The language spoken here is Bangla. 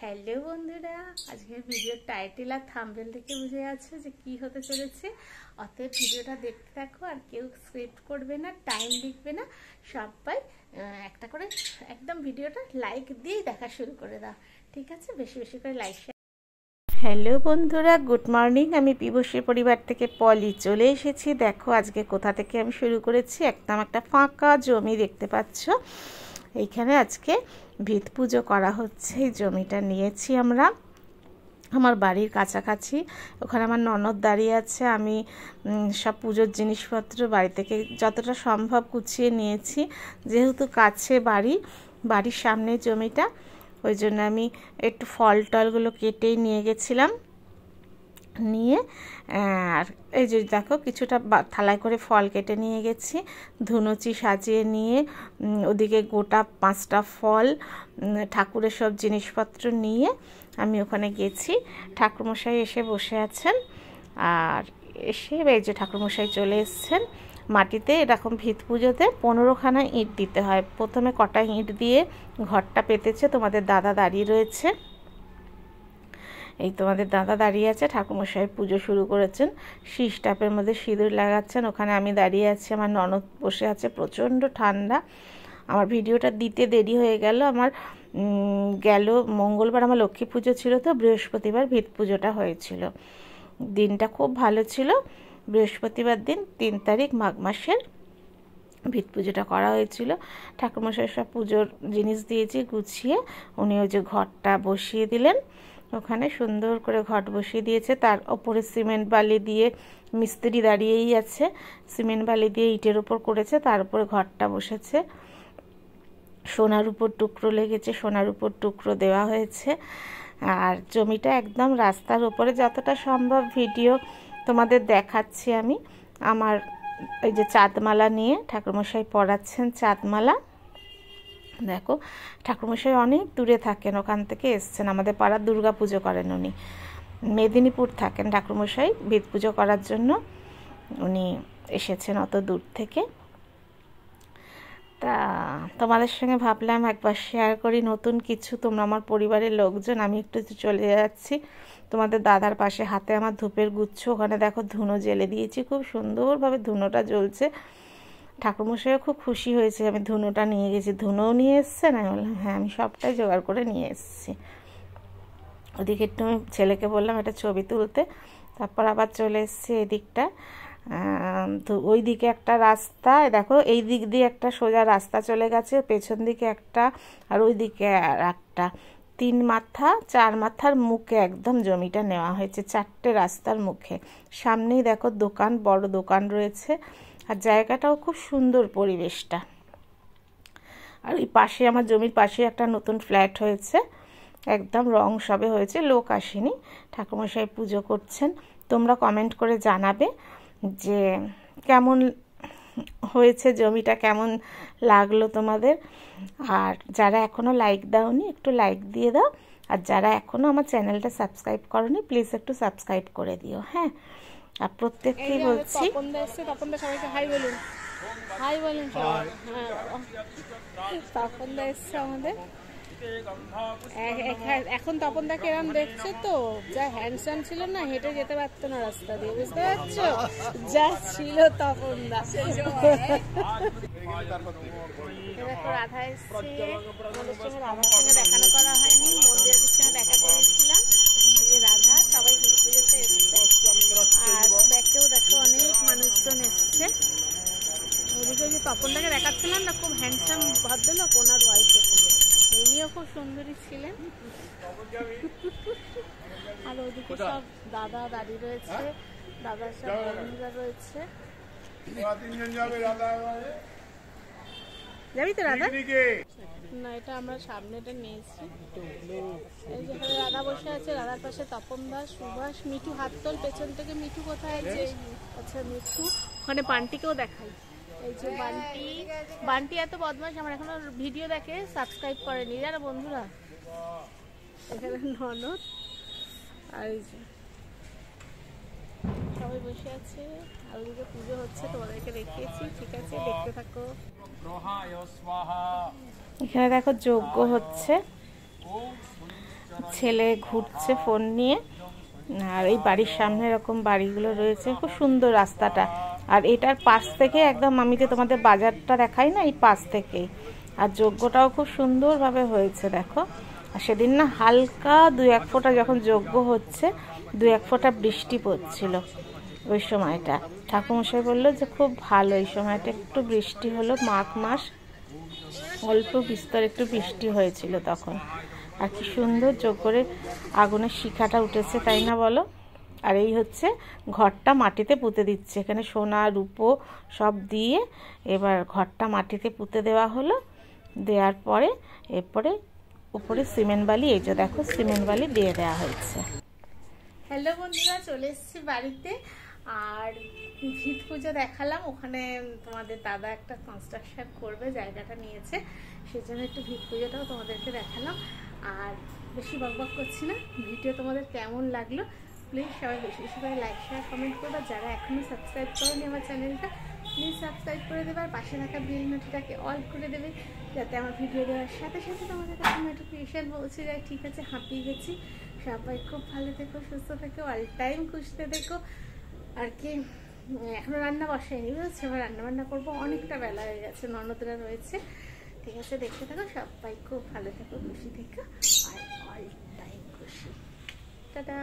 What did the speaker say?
হ্যালো বন্ধুরা, আজকের ভিডিওর টাইটেল আর থাম্বনেল দেখে বুঝে যাচ্ছে যে কি হতে চলেছে। অতএব ভিডিওটা দেখতে থাকো, আর কেউ স্ক্রিপ্ট করবে না, টাইম লিখবে না, সবাই একটা করে একদম ভিডিওটা লাইক দিয়েই দেখা শুরু করে দাও, ঠিক আছে? বেশি বেশি করে লাইক। হ্যালো বন্ধুরা, গুড মর্নিং। আমি পিবসী পরিবার থেকে পলি চলে এসেছি। দেখো আজকে কোথা থেকে আমি শুরু করেছি। একদম একটা ফাঁকা জমি দেখতে পাচ্ছ। এইখানে আজকে ভিত পুজো করা হচ্ছে। এই জমিটা নিয়েছি আমরা আমার বাড়ির কাছাকাছি। ওখানে আমার ননদ দাঁড়িয়ে আছে। আমি সব পুজোর জিনিসপত্র বাড়ি থেকে যতটা সম্ভব গুছিয়ে নিয়েছি। যেহেতু কাছে বাড়ির সামনে জমিটা, ওই জন্য আমি একটু ফল টলগুলো কেটেই নিয়ে গেছিলাম। নিয়ে আর এই যে দেখো কিছুটা থালায় করে ফল কেটে নিয়ে গেছি, ধুনুচি সাজিয়ে নিয়ে ওদিকে গোটা 5টা ফল, ঠাকুরের সব জিনিসপত্র নিয়ে আমি ওখানে গেছি। ঠাকুরমশাই এসে বসে আছেন, আর এসে এই যে ঠাকুরমশাই চলে এসছেন। মাটিতে এরকম ভিত পুজোতে 15খানা ইঁট দিতে হয়। প্রথমে কটা ইঁট দিয়ে ঘরটা পেতেছে। তোমাদের দাদা দাঁড়িয়ে রয়েছে, এই তোমাদের দাদা দাঁড়িয়ে আছে। ঠাকুরমশাই পুজো শুরু করেছেন, শীষ টাপের মধ্যে সিঁদুর লাগাচ্ছেন। ওখানে আমি দাঁড়িয়ে আছি, আমার ননদ বসে আছে। প্রচণ্ড ঠান্ডা। আমার ভিডিওটা দিতে দেরি হয়ে গেল। আমার গেল মঙ্গলবার আমার লক্ষ্মী পুজো ছিল, তো বৃহস্পতিবার ভিত পুজোটা হয়েছিল। দিনটা খুব ভালো ছিল। বৃহস্পতিবার দিন 3 তারিখ মাঘ মাসের ভিত পুজোটা করা হয়েছিল। ঠাকুরমশাই সব পুজোর জিনিস দিয়েছি গুছিয়ে। উনি ওই যে ঘরটা বসিয়ে দিলেন, ওখানে সুন্দর করে ঘট বসিয়ে দিয়েছে। তার ওপরে সিমেন্ট বালি দিয়ে, মিস্ত্রি দাঁড়িয়েই আছে, সিমেন্ট বালি দিয়ে ইটের ওপর করেছে, তার উপরে ঘরটা বসেছে। সোনার উপর টুকরো লেগেছে, সোনার উপর টুকরো দেওয়া হয়েছে। আর জমিটা একদম রাস্তার উপরে। যতটা সম্ভব ভিডিও তোমাদের দেখাচ্ছি আমি। আমার এই যে চাঁদমালা নিয়ে ঠাকুরমশাই পড়াচ্ছেন চাঁদমালা। দেখো ঠাকুরমশাই অনেক দূরে থাকেন, ওখান থেকে এসছেন। আমাদের পাড়ার দুর্গা পুজো করেন উনি। মেদিনীপুর থাকেন ঠাকুরমশাই, ভিত পুজো করার জন্য উনি এসেছেন অত দূর থেকে। তা তোমাদের সঙ্গে ভাবলাম একবার শেয়ার করি নতুন কিছু। তোমরা আমার পরিবারের লোকজন। আমি একটু চলে যাচ্ছি তোমাদের দাদার পাশে। হাতে আমার ধূপের গুচ্ছ, ওখানে দেখো ধুনো জেলে দিয়েছি, খুব সুন্দরভাবে ধুনোটা জ্বলছে। ঠাকুরমশাইও খুব খুশি হয়েছে আমি ধুনোটা নিয়ে গেছি। ধুনোও নিয়ে এসছে না? বললাম হ্যাঁ, আমি সবটাই জোগাড় করে নিয়ে এসেছি। ওদিকে একটু আমি ছেলেকে বললাম একটা ছবি তুলতে। তারপর আবার চলে এসেছি এদিকটা। তো ওই দিকে একটা রাস্তা, দেখো এই দিক দিয়ে একটা সোজা রাস্তা চলে গেছে, পেছন দিকে একটা, আর ওই দিকে একটা। 3 মাথা 4 মাথার মুখে একদম জমিটা নেওয়া হয়েছে, 4টে রাস্তার মুখে। সামনেই দেখো দোকান, বড় দোকান রয়েছে। আর জায়গাটাও খুব সুন্দর, পরিবেশটা। আর ওই পাশে আমার জমির পাশে একটা নতুন ফ্ল্যাট হয়েছে, একদম রং সবে হয়েছে, লোক আসেনি। ঠাকুরমশাই পুজো করছেন। তোমরা কমেন্ট করে জানাবে যে কেমন হয়েছে, জমিটা কেমন লাগলো তোমাদের। আর যারা এখনও লাইক দাওনি একটু লাইক দিয়ে দাও। আর যারা এখনও আমার চ্যানেলটা সাবস্ক্রাইব করোনি প্লিজ একটু সাবস্ক্রাইব করে দিও। হ্যাঁ, আর প্রত্যেককেই বলছি তপনদা সবাইকে হাই বলুন, হাই বলুন সবাই। হ্যাঁ, তপনদা এসছে আমাদের। এখন তপনদাকে এরম দেখছো তো, যা হ্যান্ডসাম ছিল না, হেঁটে যেতে পারতো না রাস্তা দিয়ে, বুঝতে পারছো? যা ছিল তপনদা। রাধা এসছে, আমাদের সঙ্গে রাধার সঙ্গে দেখানো করা হয়নি, মন্দিরের সঙ্গে দেখা করেছিলাম। এই যে রাধা, সবাই ভিত পুজোতে এসছে। আর ব্যাকেও দেখো অনেক মানুষজন এসছে। ওদিকে যে তপনদাকে দেখাচ্ছিলাম না, খুব হ্যান্ডসাম ভদ্রলোক, ওনার ওয়াইফ। উনিও খুব সুন্দরী ছিলেন। আর ওদিকে সব দাদা দাঁড়িয়ে রয়েছে, দাদার সব বন্ধুরা রয়েছে। যাবি তো রাধা? না, এটা আমরা সামনেটা নিয়েছি। এই যেখানে রাধা বসে আছে, রাধার পাশে তপনদা, সুভাষ, মিঠু হাততল পেছন থেকে। মিঠু কোথায় আছে? আচ্ছা মিঠু। ওখানে বান্টিকেও দেখাই। এই যে বান্টি, বান্টি এত বদমাশ, আমার এখনো ভিডিও দেখে, সাবস্ক্রাইব করেনি জানো বন্ধুরা। এখানে ননদ, আর এই যে সবাই বসে আছে। আর ওদিকে পুজো হচ্ছে, তোমাদেরকে দেখিয়েছি, ঠিক আছে? দেখতে থাকো। এখানে দেখো যজ্ঞ হচ্ছে। ছেলে ঘুরছে ফোন নিয়ে। আর এই বাড়ির সামনে এরকম বাড়িগুলো রয়েছে, খুব সুন্দর রাস্তাটা। আর এটার পাশ থেকে একদম, আমি যে তোমাদের বাজারটা দেখাই না, এই পাশ থেকেই। আর যজ্ঞটাও খুব সুন্দরভাবে হয়েছে দেখো। আর সেদিন না হালকা 2-1 ফোঁটা যখন যজ্ঞ হচ্ছে, 2-1 ফোঁটা বৃষ্টি পড়ছিল ওই সময়টা। ঠাকুরমশাই বললো যে খুব ভালো এই সময়টা, একটু বৃষ্টি হলো, মাঘ মাস, অল্প বিস্তর একটু বৃষ্টি হয়েছিল তখন। আর কি সুন্দর যজ্ঞরে আগুনের শিখাটা উঠেছে, তাই না বলো? আর এই হচ্ছে ঘরটা মাটিতে পুঁতে দিচ্ছে, এখানে সোনা রূপো সব দিয়ে এবার ঘরটা মাটিতে পুঁতে দেওয়া হলো। দেওয়ার পরে এরপরে উপরে সিমেন্ট বালি, এই যে দেখো সিমেন্ট বালি দিয়ে দেওয়া হয়েছে। হ্যালো বন্ধুরা, চলে এসেছি বাড়িতে। আর ভিত পুজো দেখালাম, ওখানে তোমাদের দাদা একটা কনস্ট্রাকশন করবে, জায়গাটা নিয়েছে, সেজন্য একটু ভিত পুজোটাও তোমাদেরকে দেখালাম। আর বেশি বকবক করছি না, ভিডিও তোমাদের কেমন লাগলো প্লিজ সবাই বেশি বেশি করে লাইক শেয়ার কমেন্ট করবে। যারা এখনও সাবস্ক্রাইব করোনি আমার চ্যানেলটা, প্লিজ সাবস্ক্রাইব করে দেবে। আর পাশে থাকা বেল নোটিটাকে অল করে দেবে, যাতে আমার ভিডিও দেওয়ার সাথে সাথে তোমাদের কাছে নোটিফিকেশান পৌঁছে যায়। ঠিক আছে, হাঁপিয়ে গেছি। সবাই খুব ভালো থেকো, সুস্থ থেকো, অল টাইম খুশিতে থেকো। আর কি এখনো রান্না বসাইনি, বুঝেছি, এবার রান্নাবান্না করবো, অনেকটা বেলা হয়ে গেছে, ননদরা রয়েছে। ঠিক আছে, দেখতে থাকো, সবাই খুব ভালো থেকো, খুশি থেকো, আর অল টাইম খুশি। টাটা।